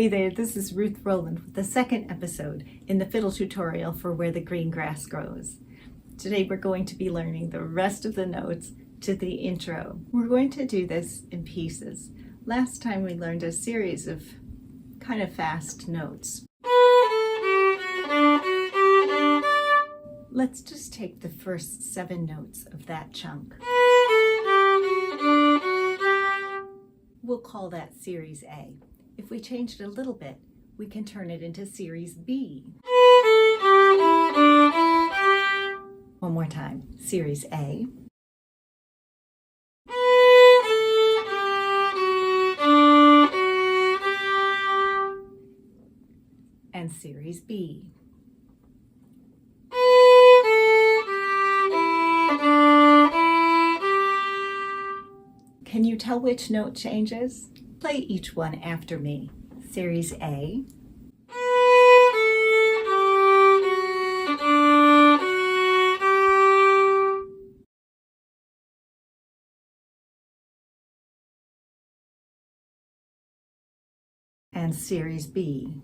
Hey there, this is Ruth Rowland with the second episode in the fiddle tutorial for Where the Green Grass Grows. Today we're going to be learning the rest of the notes to the intro. We're going to do this in pieces. Last time we learned a series of kind of fast notes. Let's just take the first 7 notes of that chunk. We'll call that Series A. If we change it a little bit, we can turn it into Series B. One more time. Series A. And Series B. Can you tell which note changes? Play each one after me. Series A. And Series B.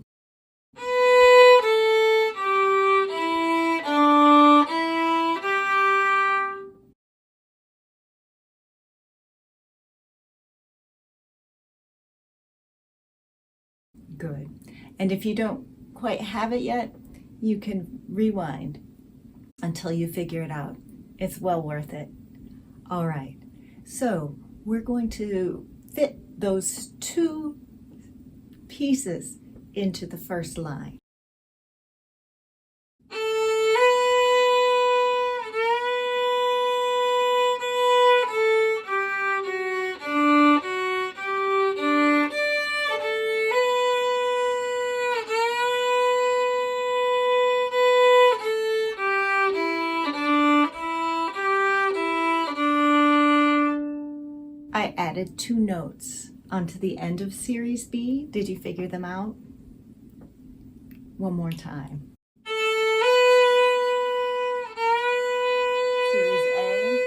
Good. And if you don't quite have it yet, you can rewind until you figure it out. It's well worth it. All right. So we're going to fit those 2 pieces into the first line. I added 2 notes onto the end of Series B. Did you figure them out? One more time. Series A.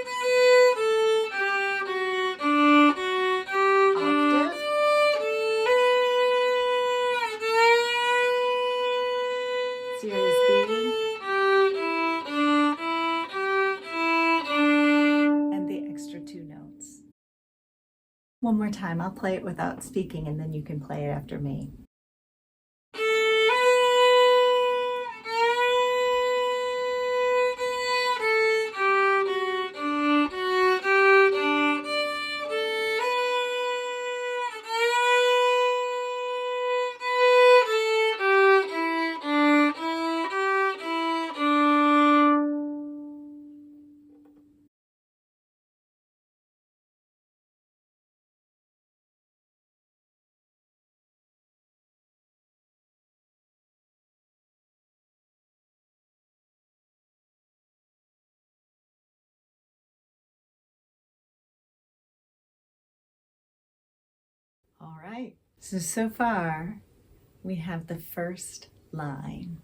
Octave. Series B. And the extra 2 notes. One more time, I'll play it without speaking and then you can play it after me. All right, so far we have the first line.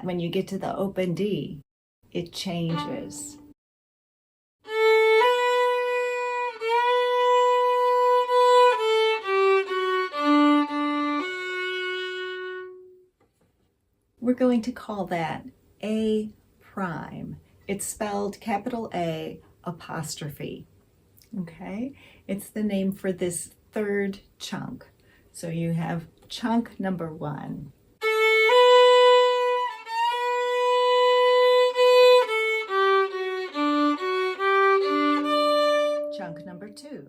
When you get to the open D, it changes. We're going to call that A prime. It's spelled capital A apostrophe. Okay? It's the name for this 3rd chunk. So you have chunk number 1. Chunk number 2.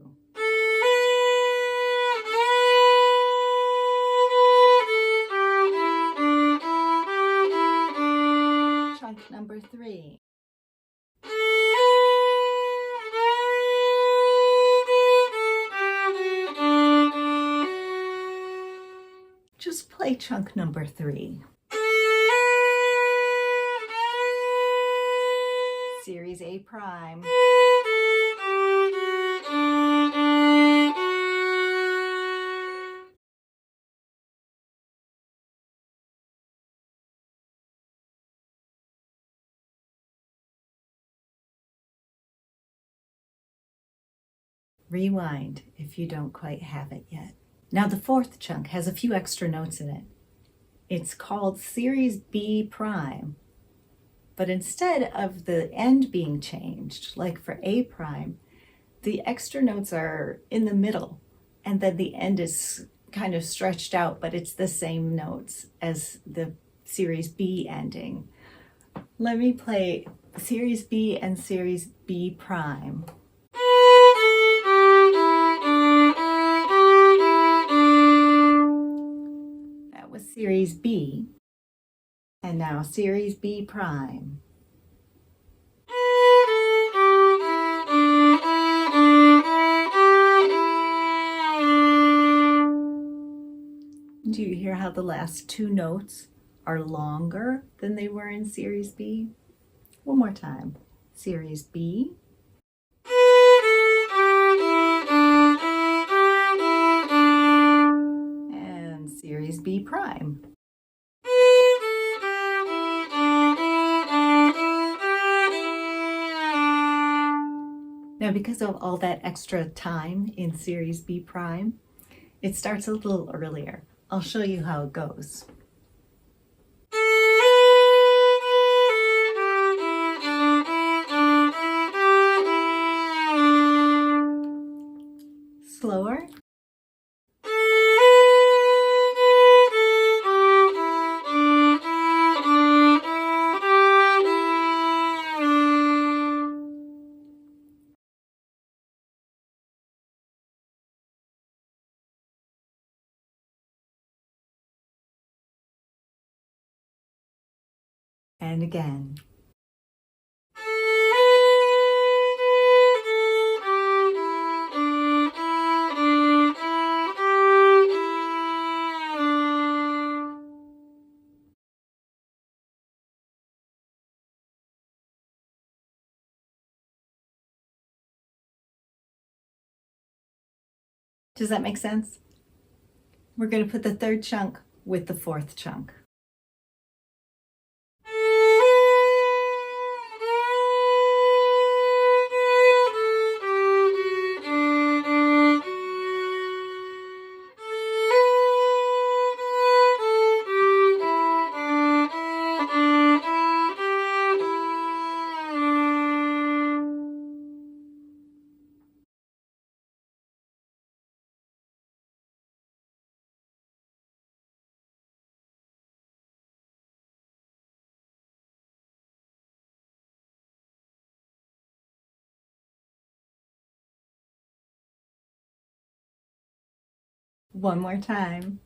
Chunk number 3. Just play chunk number 3. A prime. Rewind if you don't quite have it yet. Now the fourth chunk has a few extra notes in it. It's called series B prime, but instead of the end being changed, like for A prime, the extra notes are in the middle, and then the end is kind of stretched out, but it's the same notes as the series B ending. Let me play series B and series B prime. That was series B, and now series B prime. Do you hear how the last two notes are longer than they were in series B? One more time. Series B. And series B prime. Now, because of all that extra time in series B prime, it starts a little earlier. I'll show you how it goes. Slower. And again. Does that make sense? We're going to put the third chunk with the fourth chunk. One more time.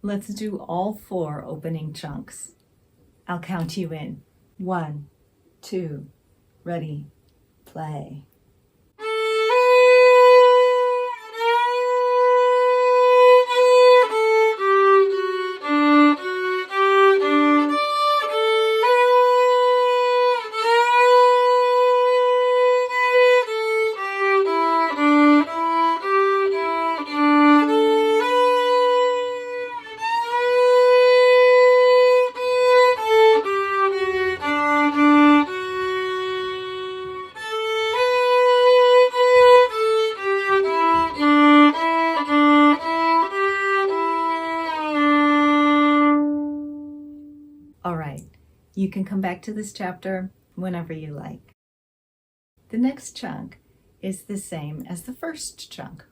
Let's do all four opening chunks. I'll count you in. 1, 2, ready, play. All right, you can come back to this chapter whenever you like. The next chunk is the same as the first chunk,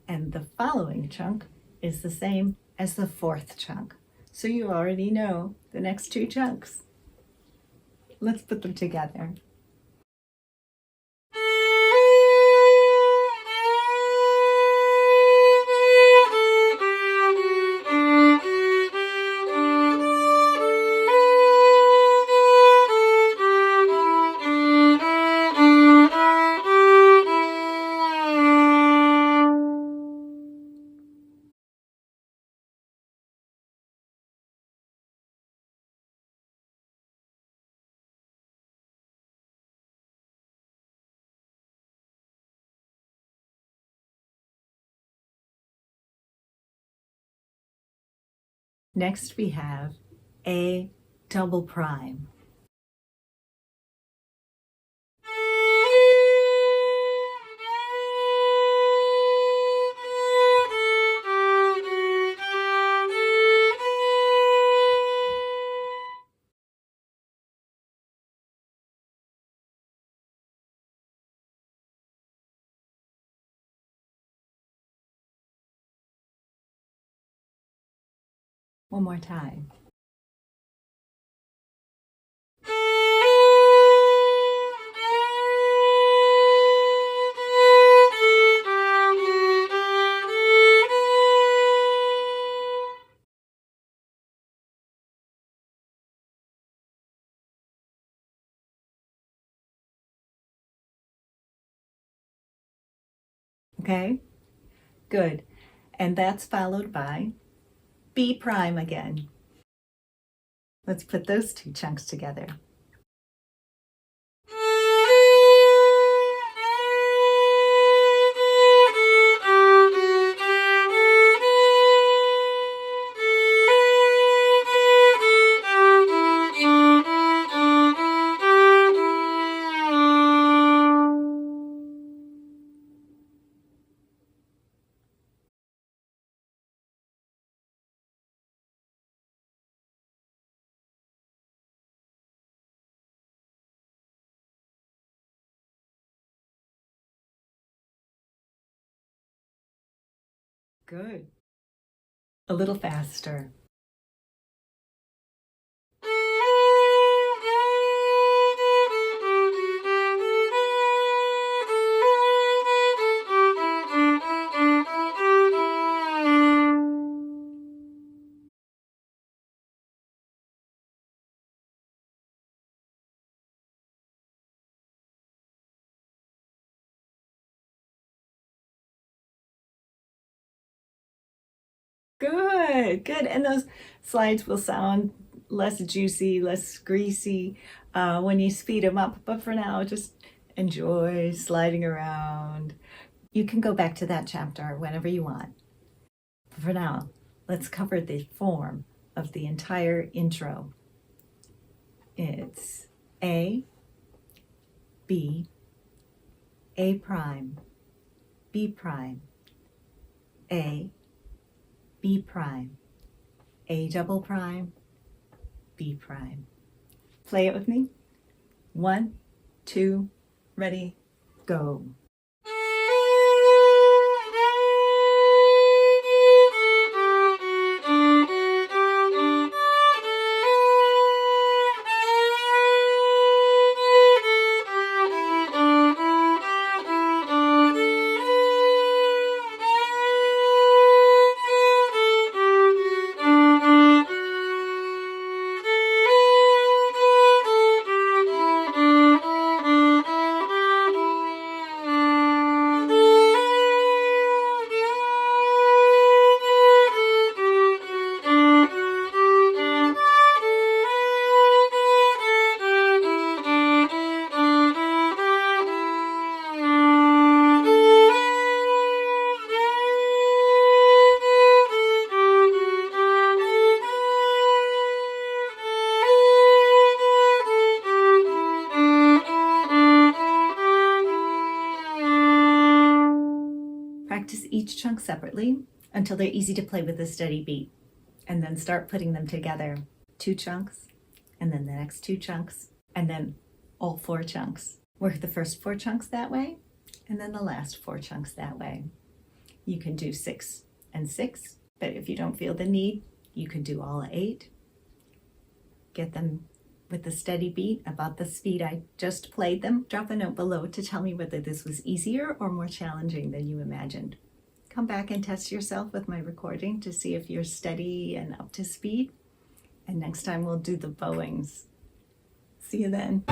and the following chunk is the same as the fourth chunk. So you already know the next two chunks. Let's put them together. Next we have A double prime. One more time. Okay, good. And that's followed by B prime again. Let's put those two chunks together. Good. A little faster. Good, good. And those slides will sound less juicy, less greasy when you speed them up. But for now, just enjoy sliding around. You can go back to that chapter whenever you want. But for now, let's cover the form of the entire intro. It's A, B, A prime, B prime, A, B prime, A double prime, B prime. Play it with me. 1, 2, ready, go. Practice each chunk separately until they're easy to play with a steady beat, and then start putting them together. 2 chunks, and then the next 2 chunks, and then all 4 chunks. Work the first 4 chunks that way, and then the last 4 chunks that way. You can do 6 and 6, but if you don't feel the need, you can do all 8. Get them with a steady beat about the speed I just played them, drop a note below to tell me whether this was easier or more challenging than you imagined. Come back and test yourself with my recording to see if you're steady and up to speed. And next time we'll do the bowings. See you then.